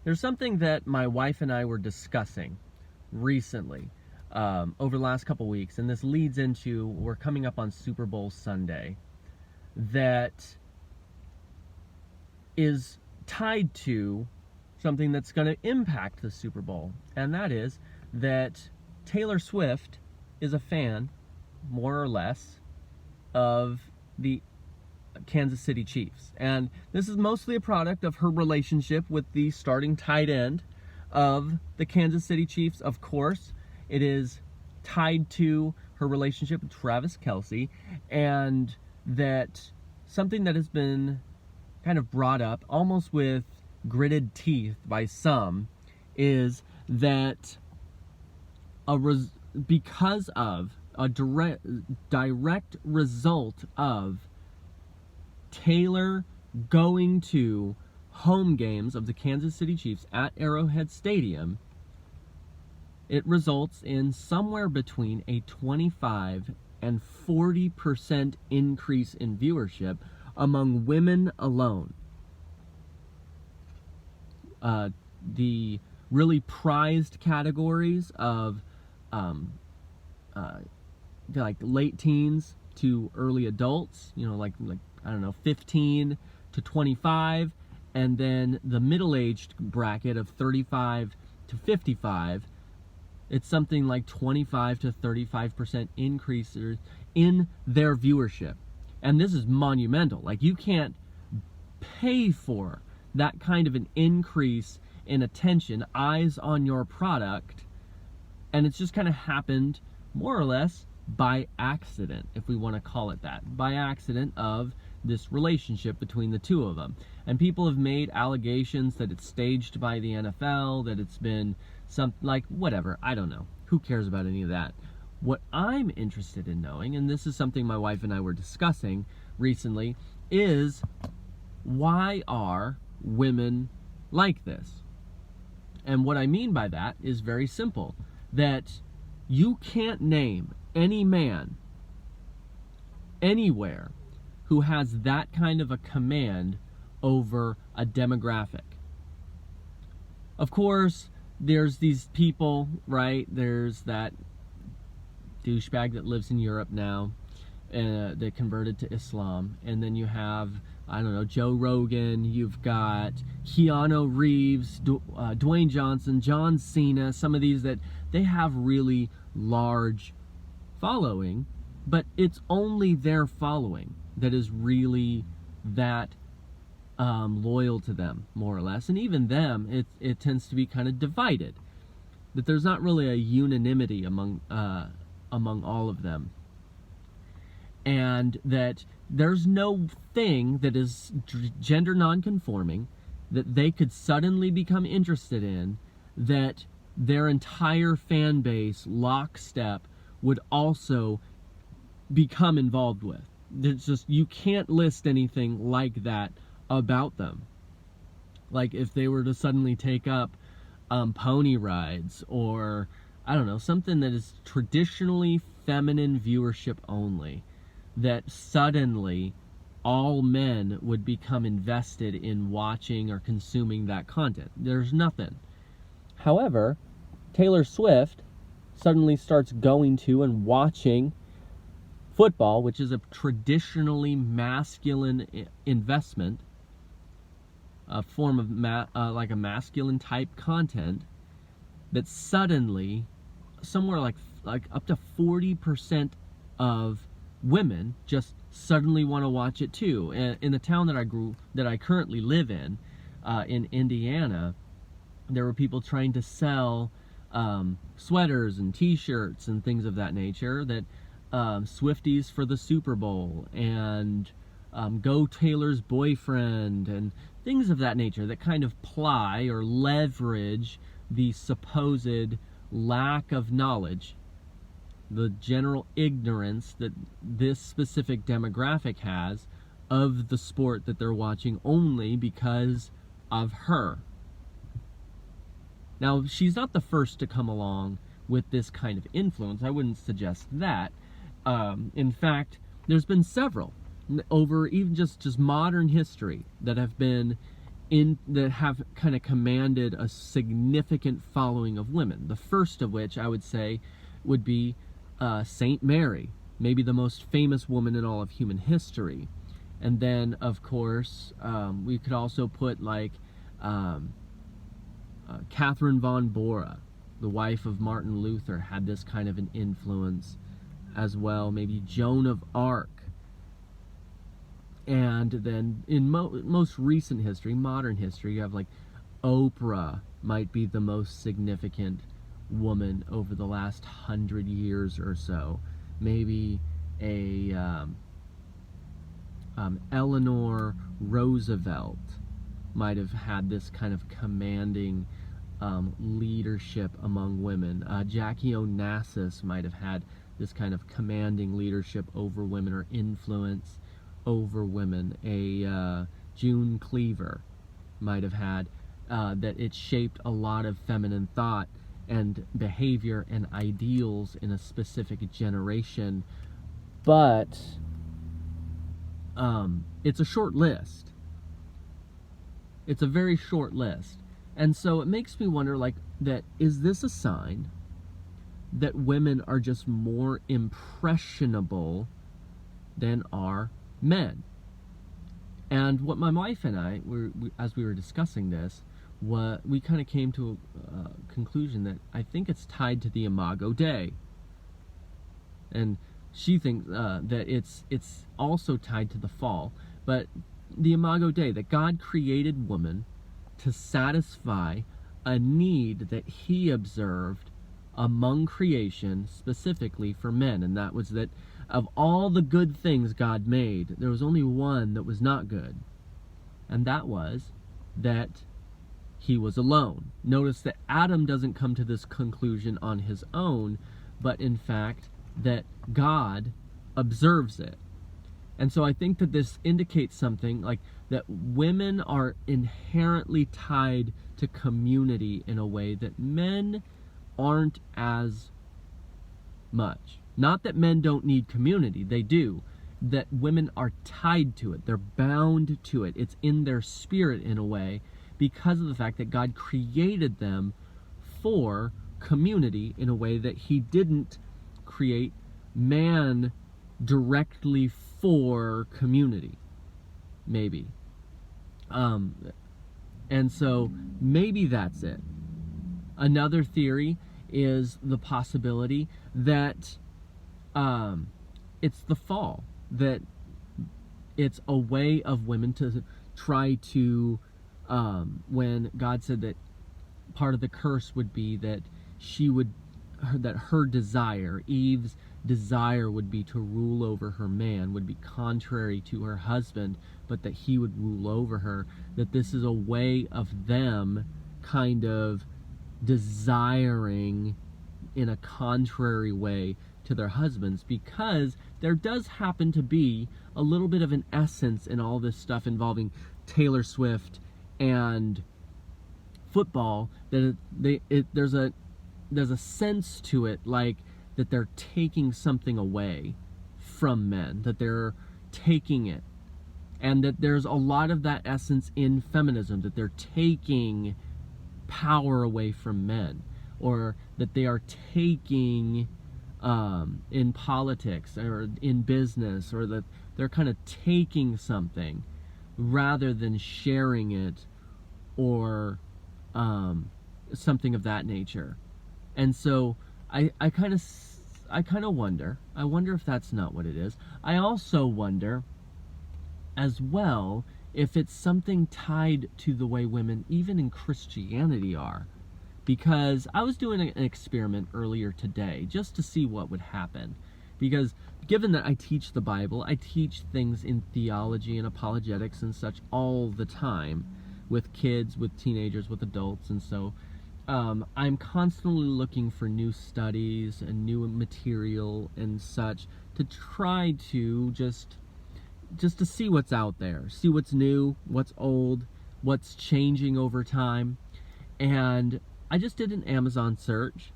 There's something that my wife and I were discussing recently over the last couple weeks, and this leads into, we're coming up on Super Bowl Sunday, that is tied to something that's going to impact the Super Bowl, and that is that Taylor Swift is a fan, more or less, of the Kansas City Chiefs. And this is mostly a product of her relationship with the starting tight end of the Kansas City Chiefs. Of course, it is tied to her relationship with Travis Kelce, and that something that has been kind of brought up almost with gritted teeth by some is that because of a direct result of Taylor going to home games of the Kansas City Chiefs at Arrowhead Stadium, it results in somewhere between a 25 and 40% increase in viewership among women alone. The really prized categories of like late teens to early adults, like I don't know, 15 to 25, and then the middle-aged bracket of 35 to 55, it's something like 25 to 35% increases in their viewership. And this is monumental. Like, you can't pay for that kind of an increase in attention, eyes on your product, and it's just kind of happened more or less by accident, if we want to call it that, by accident of this relationship between the two of them. And people have made allegations that it's staged by the NFL, that it's been whatever, I don't know. Who cares about any of that? What I'm interested in knowing, and this is something my wife and I were discussing recently, is why are women like this? And what I mean by that is very simple, that you can't name any man anywhere who has that kind of a command over a demographic. Of course, there's these people, right? There's that douchebag that lives in Europe now that converted to Islam. And then you have, I don't know, Joe Rogan, you've got Keanu Reeves, Dwayne Johnson, John Cena, some of these that they have really large following, but it's only their following that is really that loyal to them, more or less. And even them, it tends to be kind of divided, that there's not really a unanimity among all of them, and that there's no thing that is gender non-conforming that they could suddenly become interested in that their entire fan base, lockstep, would also become involved with. There's just, you can't list anything like that about them. Like if they were to suddenly take up pony rides, or I don't know, something that is traditionally feminine viewership only, that suddenly all men would become invested in watching or consuming that content. There's nothing. However, Taylor Swift suddenly starts going to and watching football, which is a traditionally masculine investment, a form of like a masculine type content, that suddenly somewhere like up to 40% of women just suddenly want to watch it too. And in the town that I currently live in Indiana, there were people trying to sell sweaters and t-shirts and things of that nature, that Swifties for the Super Bowl, and Go Taylor's Boyfriend, and things of that nature that kind of ply or leverage the supposed lack of knowledge, the general ignorance that this specific demographic has of the sport that they're watching, only because of her. Now, she's not the first to come along with this kind of influence. I wouldn't suggest that. In fact, there's been several over even just modern history that have been that have kind of commanded a significant following of women. The first of which I would say would be Saint Mary, maybe the most famous woman in all of human history. And then, of course, we could also put like Catherine von Bora, the wife of Martin Luther, had this kind of an influence as well. Maybe Joan of Arc. And then in most recent history, modern history, you have like Oprah might be the most significant woman over the last 100 years or so. Maybe a Eleanor Roosevelt might have had this kind of commanding leadership among women. Jackie Onassis might have had this kind of commanding leadership over women, or influence over women. A June Cleaver might have had that it shaped a lot of feminine thought and behavior and ideals in a specific generation. But it's a short list. It's a very short list. And so it makes me wonder, like, that is this a sign that women are just more impressionable than are men? And what my wife and I, as we were discussing this, we kind of came to a conclusion that I think it's tied to the Imago Dei. And she thinks that it's also tied to the fall. But the Imago Dei, that God created woman to satisfy a need that he observed among creation, specifically for men. And that was that of all the good things God made, there was only one that was not good. And that was that he was alone. Notice that Adam doesn't come to this conclusion on his own, but in fact that God observes it. And so I think that this indicates something like that women are inherently tied to community in a way that men aren't as much. Not that men don't need community, they do. That women are tied to it, they're bound to it. It's in their spirit in a way because of the fact that God created them for community in a way that he didn't create man directly for community, maybe. And so maybe that's it. Another theory is the possibility that it's the fall, that it's a way of women to try to, when God said that part of the curse would be that her desire, Eve's desire, would be to rule over her man, would be contrary to her husband, but that he would rule over her, that this is a way of them kind of desiring in a contrary way to their husbands, because there does happen to be a little bit of an essence in all this stuff involving Taylor Swift and football, that there's a sense to it, like that they're taking something away from men, that they're taking it, and that there's a lot of that essence in feminism, that they're taking power away from men, or that they are taking in politics or in business, or that they're kind of taking something rather than sharing it, or something of that nature. And so I kind of wonder if that's not what it is. I also wonder as well if it's something tied to the way women, even in Christianity, are. Because I was doing an experiment earlier today just to see what would happen. Because given that I teach the Bible, I teach things in theology and apologetics and such all the time, with kids, with teenagers, with adults, and so I'm constantly looking for new studies and new material and such to try to just to see what's out there, see what's new, what's old, what's changing over time. And I just did an Amazon search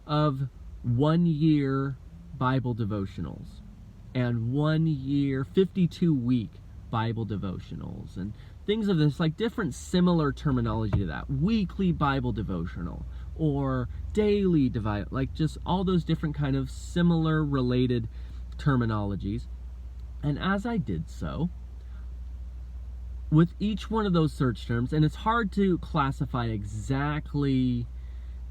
of 1 year Bible devotionals and 1 year 52-week Bible devotionals and things of this, like different similar terminology to that. Weekly Bible devotional or daily divide, like just all those different kind of similar related terminologies. And as I did so, with each one of those search terms, and it's hard to classify exactly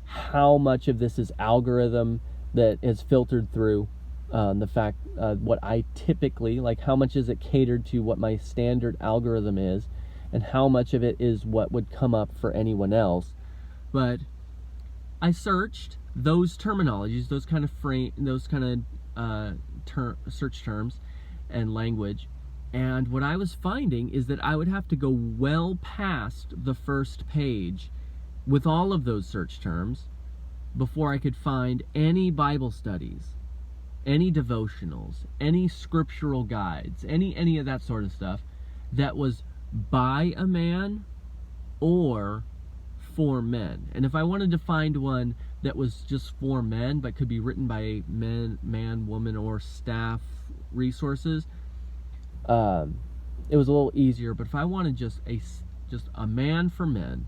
how much of this is algorithm that is filtered through the fact what I typically, like how much is it catered to what my standard algorithm is, and how much of it is what would come up for anyone else. But I searched those terminologies, those kind of search terms and language, and what I was finding is that I would have to go well past the first page with all of those search terms before I could find any Bible studies, any devotionals, any scriptural guides, any of that sort of stuff that was by a man or for men. And if I wanted to find one that was just for men but could be written by man, woman, or staff resources, it was a little easier. But if I wanted just a man for men,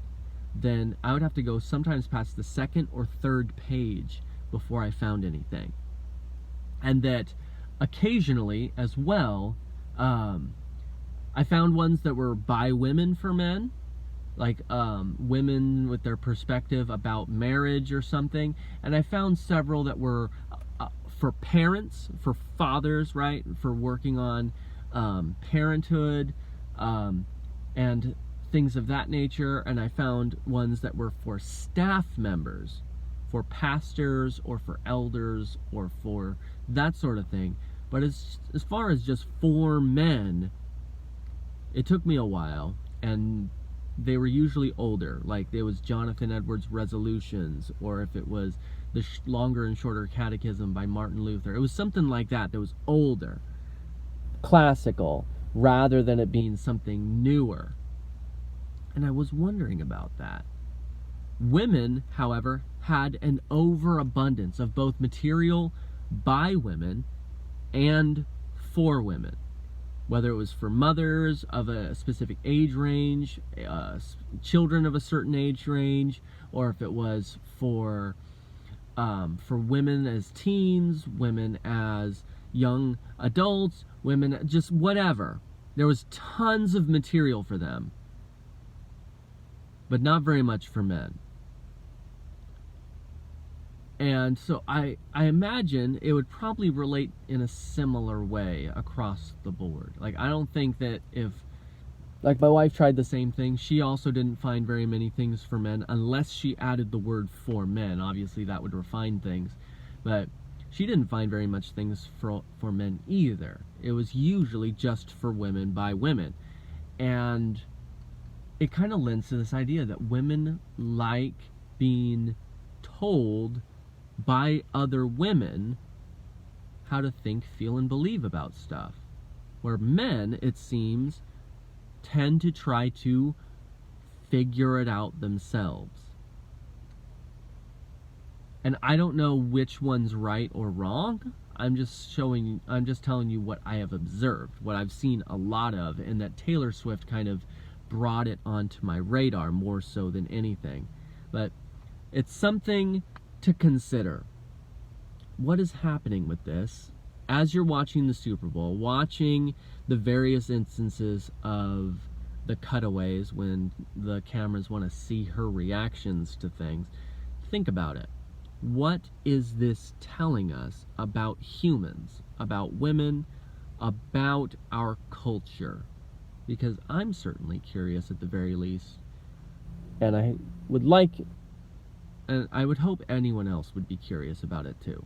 then I would have to go sometimes past the second or third page before I found anything. And that occasionally as well, I found ones that were by women for men, like women with their perspective about marriage or something. And I found several that were for parents, for fathers, right, for working on parenthood and things of that nature. And I found ones that were for staff members, for pastors or for elders or for that sort of thing. But as far as just for men, it took me a while, and they were usually older. Like there was Jonathan Edwards' Resolutions, or if it was the Longer and Shorter Catechism by Martin Luther. It was something like that was older, classical, rather than it being something newer. And I was wondering about that. Women, however, had an overabundance of both material by women and for women. Whether it was for mothers of a specific age range, children of a certain age range, or if it was for women as teens, women as young adults, women, just whatever. There was tons of material for them, but not very much for men. And so I imagine it would probably relate in a similar way across the board. Like, I don't think that if, like, my wife tried the same thing, she also didn't find very many things for men unless she added the word for men. Obviously that would refine things, but she didn't find very much things for men either. It was usually just for women by women. And it kind of lends to this idea that women like being told by other women how to think, feel, and believe about stuff, where men, it seems, tend to try to figure it out themselves. And I don't know which one's right or wrong. I'm just telling you what I have observed, what I've seen a lot of, and that Taylor Swift kind of brought it onto my radar more so than anything. But it's something to consider. What is happening with this as you're watching the Super Bowl, watching the various instances of the cutaways when the cameras want to see her reactions to things? Think about it. What is this telling us about humans, about women, about our culture? Because I'm certainly curious at the very least, and I would hope anyone else would be curious about it too.